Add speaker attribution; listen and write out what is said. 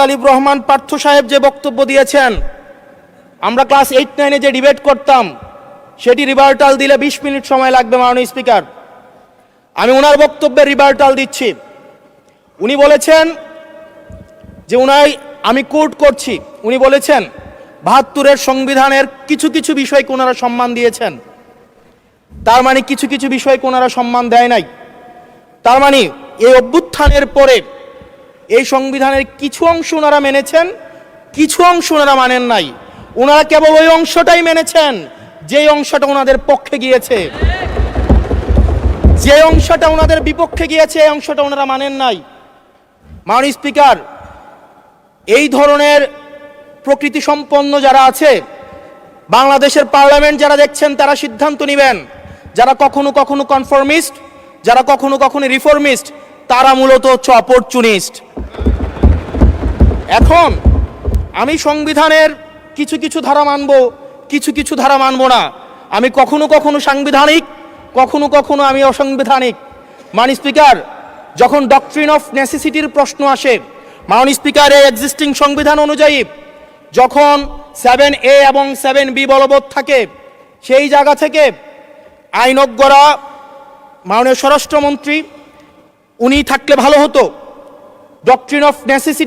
Speaker 1: তালিব রহমান পার্থ সাহেব যে বক্তব্য দিয়েছেন, আমরা ক্লাস 8-9-এ যে ডিবেট করতাম সেটি রিভার্টাল দিলে 20 মিনিট সময় লাগবে। মাননীয় স্পিকার, আমি ওনার বক্তব্যে রিভার্টাল দিচ্ছি। উনি বলেছেন যে আমি কোট করছি, উনি বলেছেন ৭২-এর সংবিধানের কিছু কিছু বিষয়কে ওনারা সম্মান দিয়েছেন। তার মানে কিছু কিছু বিষয়কে ওনারা সম্মান দেয় নাই। তার মানে এই অভ্যুত্থানের পরে এই সংবিধানের কিছু অংশ ওনারা মেনেছেন, কিছু অংশ ওনারা মানেন নাই। ওনারা কেবল ওই অংশটাই মেনেছেন যে অংশটা ওনাদের পক্ষে গিয়েছে, যে অংশটা ওনাদের বিপক্ষে গিয়েছে এই অংশটা ওনারা মানেন নাই। মাননীয় স্পিকার, এই ধরনের প্রকৃতি সম্পন্ন যারা আছে বাংলাদেশের পার্লামেন্ট যারা দেখছেন তারা সিদ্ধান্ত নেবেন। যারা কখনো কখনো কনফর্মিস্ট, যারা কখনো কখনো রিফর্মিস্ট, তারা মূলত হচ্ছে অপরচুনিস্ট। এখন আমি সংবিধানের কিছু কিছু ধারা মানব, কিছু কিছু ধারা মানব না। আমি কখনো কখনো সাংবিধানিক, কখনো কখনো আমি অসাংবিধানিক। মাননীয় স্পিকার, যখন ডক্ট্রিন অফ নেসেসিটির প্রশ্ন আসে, মাননীয় স্পিকার, এই এক্সিস্টিং সংবিধান অনুযায়ী যখন 7A এবং 7B বলবৎ থাকে, সেই জায়গা থেকে আইনজ্ঞরা, মাননীয় স্বরাষ্ট্রমন্ত্রী উনি থাকলে ভালো হতো। Doctrine of necessity